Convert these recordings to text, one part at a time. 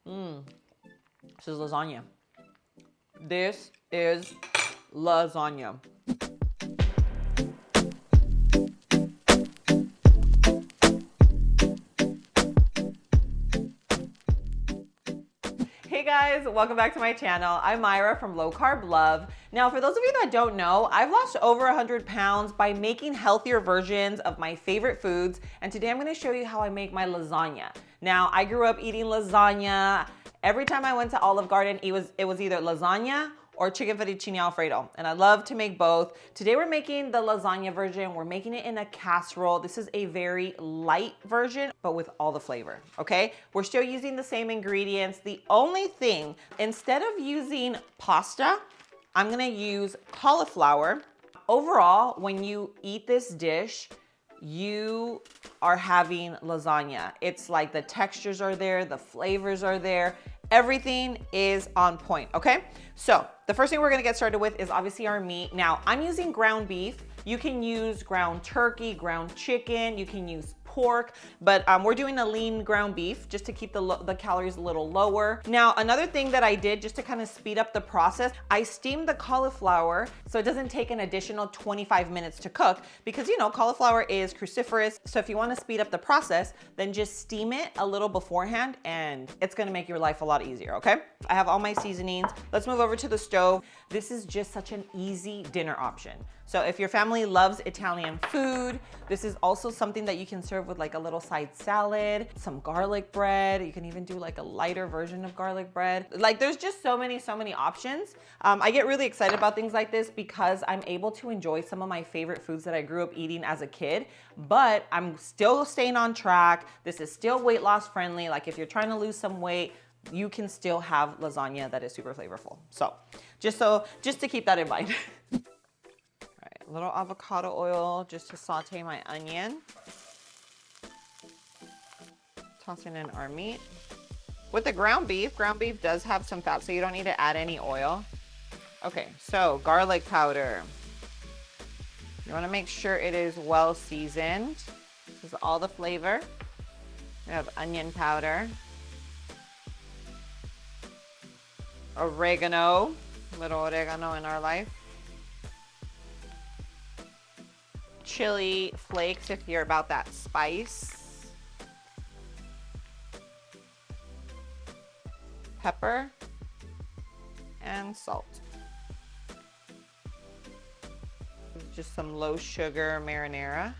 This is lasagna. This is lasagna. Hey guys, welcome back to my channel. I'm Myra from Low Carb Love. Now, for those of you that don't know, I've lost over 100 pounds by making healthier versions of my favorite foods, and today I'm gonna show you how I make my lasagna. Now, I grew up eating lasagna. Every time I went to Olive Garden, it was either lasagna or chicken fettuccine alfredo, and I love to make both. Today we're making the lasagna version. We're making it in a casserole. This is a very light version, but with all the flavor, okay? We're still using the same ingredients. The only thing, instead of using pasta, I'm gonna use cauliflower. Overall, when you eat this dish, you are having lasagna. It's like the textures are there, the flavors are there, everything is on point, okay? So the first thing we're gonna get started with is obviously our meat. Now, I'm using ground beef. You can use ground turkey, ground chicken, you can use pork, but we're doing a lean ground beef just to keep the calories a little lower. Now, another thing that I did just to kind of speed up the process, I steamed the cauliflower so it doesn't take an additional 25 minutes to cook because, you know, cauliflower is cruciferous. So if you want to speed up the process, then just steam it a little beforehand and it's going to make your life a lot easier, okay? I have all my seasonings. Let's move over to the stove. This is just such an easy dinner option. So if your family loves Italian food, this is also something that you can serve with like a little side salad, some garlic bread. You can even do like a lighter version of garlic bread. Like there's just so many options. I get really excited about things like this because I'm able to enjoy some of my favorite foods that I grew up eating as a kid, but I'm still staying on track. This is still weight loss friendly. Like if you're trying to lose some weight, you can still have lasagna that is super flavorful. So just to keep that in mind. A little avocado oil just to saute my onion. Tossing in our meat. With the ground beef does have some fat, so you don't need to add any oil. Okay, so garlic powder. You want to make sure it is well seasoned. This is all the flavor. We have onion powder. Oregano, a little oregano in our life. Chili flakes if you're about that spice. Pepper and salt. Just some low sugar marinara.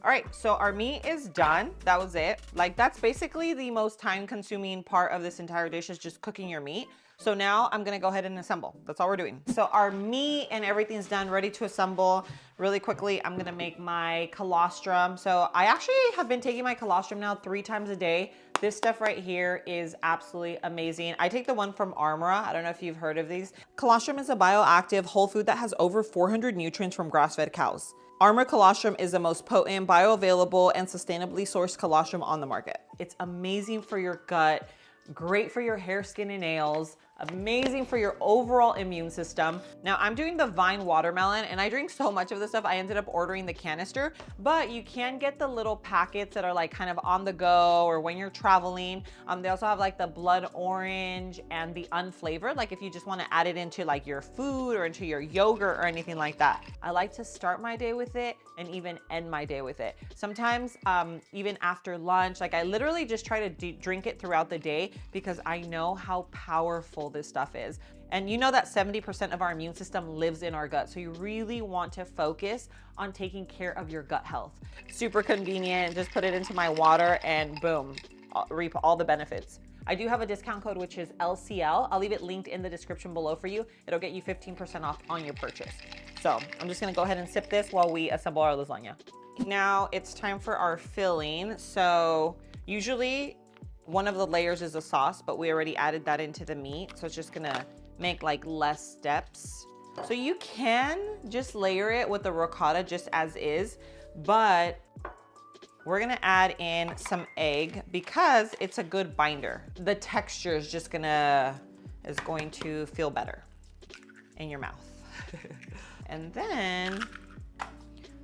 All right, so our meat is done. That was it. Like that's basically the most time consuming part of this entire dish is just cooking your meat. So now I'm gonna go ahead and assemble. That's all we're doing. So our meat and everything's done, ready to assemble. Really quickly, I'm gonna make my colostrum. So I actually have been taking my colostrum now 3 times a day. This stuff right here is absolutely amazing. I take the one from Armora. I don't know if you've heard of these. Colostrum is a bioactive whole food that has over 400 nutrients from grass-fed cows. Armor Colostrum is the most potent, bioavailable, and sustainably sourced colostrum on the market. It's amazing for your gut, great for your hair, skin, and nails, amazing for your overall immune system. Now I'm doing the Vine watermelon and I drink so much of this stuff, I ended up ordering the canister, but you can get the little packets that are like kind of on the go or when you're traveling. They also have like the blood orange and the unflavored, like if you just want to add it into like your food or into your yogurt or anything like that. I like to start my day with it and even end my day with it. Sometimes even after lunch, like I literally just try to drink it throughout the day because I know how powerful this stuff is. And you know that 70% of our immune system lives in our gut. So you really want to focus on taking care of your gut health. Super convenient, just put it into my water and boom, reap all the benefits. I do have a discount code, which is LCL. I'll leave it linked in the description below for you. It'll get you 15% off on your purchase. So I'm just gonna go ahead and sip this while we assemble our lasagna. Now it's time for our filling. So usually one of the layers is a sauce, but we already added that into the meat. So it's just gonna make like less steps. So you can just layer it with the ricotta just as is, but we're gonna add in some egg because it's a good binder. The texture is just is going to feel better in your mouth. And then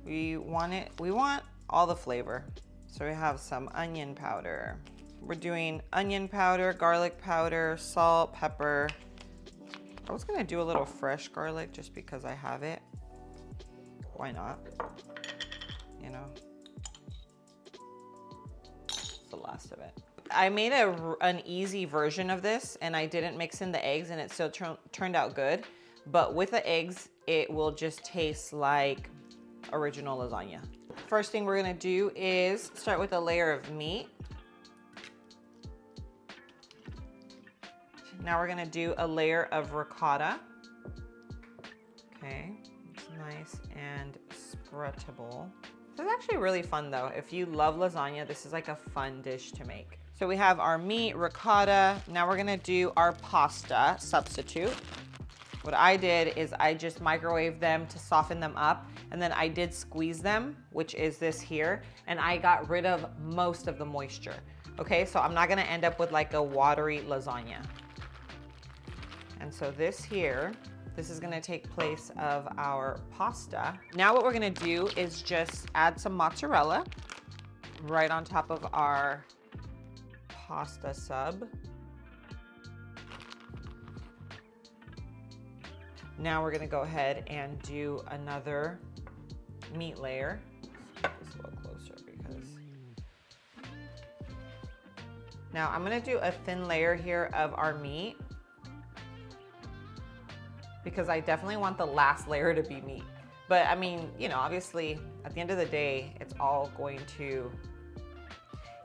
we want all the flavor. So we have some onion powder, We're doing onion powder, garlic powder, salt, pepper. I was gonna do a little fresh garlic just because I have it. Why not? You know, it's the last of it. I made an easy version of this and I didn't mix in the eggs and it still turned out good. But with the eggs, it will just taste like original lasagna. First thing we're gonna do is start with a layer of meat. Now we're gonna do a layer of ricotta. Okay, it's nice and spreadable. This is actually really fun though. If you love lasagna, this is like a fun dish to make. So we have our meat, ricotta. Now we're gonna do our pasta substitute. What I did is I just microwaved them to soften them up, and then I did squeeze them, which is this here, and I got rid of most of the moisture. Okay, so I'm not gonna end up with like a watery lasagna. And so this here, this is gonna take place of our pasta. Now what we're gonna do is just add some mozzarella right on top of our pasta sub. Now we're gonna go ahead and do another meat layer. Let's get this a little closer because. Now I'm gonna do a thin layer here of our meat because I definitely want the last layer to be meat. But I mean, you know, obviously at the end of the day, it's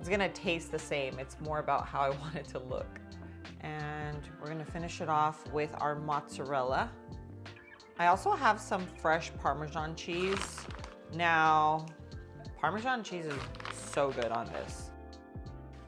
gonna taste the same. It's more about how I want it to look. And we're gonna finish it off with our mozzarella. I also have some fresh Parmesan cheese. Now, Parmesan cheese is so good on this.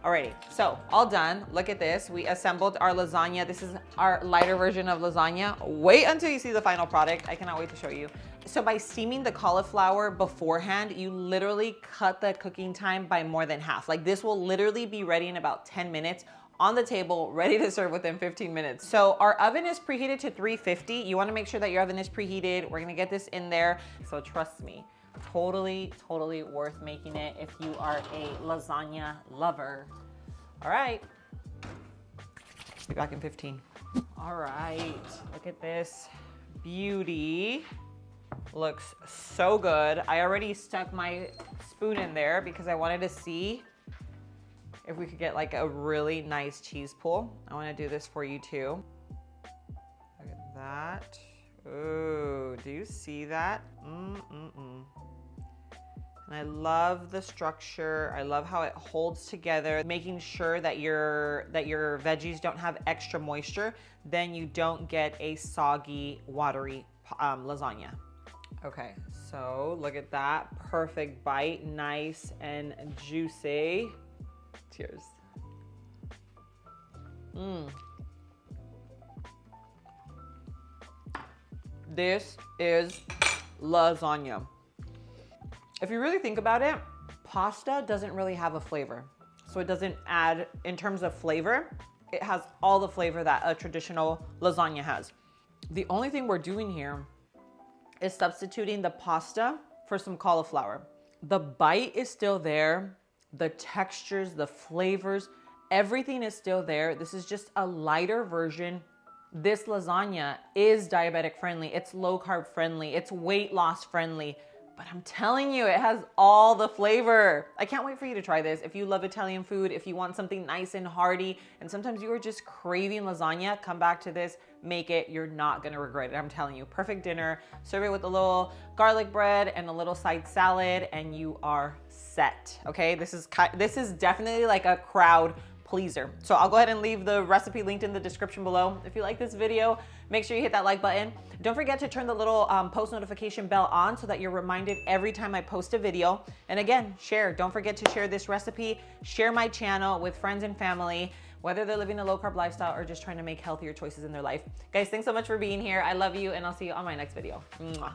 Alrighty, so all done. Look at this. We assembled our lasagna. This is our lighter version of lasagna. Wait until you see the final product. I cannot wait to show you. So by steaming the cauliflower beforehand, you literally cut the cooking time by more than half. Like this will literally be ready in about 10 minutes on the table, ready to serve within 15 minutes. So our oven is preheated to 350. You wanna make sure that your oven is preheated. We're gonna get this in there. So trust me, totally worth making it if you are a lasagna lover. All right, be back in 15. All right, look at this beauty. Looks so good. I already stuck my spoon in there because I wanted to see if we could get like a really nice cheese pull. I wanna do this for you too. Look at that. Ooh, do you see that? And I love the structure. I love how it holds together, making sure that your veggies don't have extra moisture. Then you don't get a soggy, watery lasagna. Okay, so look at that. Perfect bite, nice and juicy. Cheers. This is lasagna. If you really think about it, pasta doesn't really have a flavor. So it doesn't add, in terms of flavor, it has all the flavor that a traditional lasagna has. The only thing we're doing here is substituting the pasta for some cauliflower. The bite is still there. The textures, the flavors, everything is still there. This is just a lighter version. This lasagna is diabetic friendly. It's low carb friendly. It's weight loss friendly. But I'm telling you, it has all the flavor. I can't wait for you to try this. If you love Italian food, if you want something nice and hearty, and sometimes you are just craving lasagna, come back to this, make it. You're not gonna regret it. I'm telling you, perfect dinner. Serve it with a little garlic bread and a little side salad, and you are set, okay? This is definitely like a crowd pleaser. So I'll go ahead and leave the recipe linked in the description below. If you like this video, make sure you hit that like button. Don't forget to turn the little post notification bell on so that you're reminded every time I post a video. And again, share. Don't forget to share this recipe. Share my channel with friends and family, whether they're living a low carb lifestyle or just trying to make healthier choices in their life. Guys, thanks so much for being here. I love you, and I'll see you on my next video. Mwah.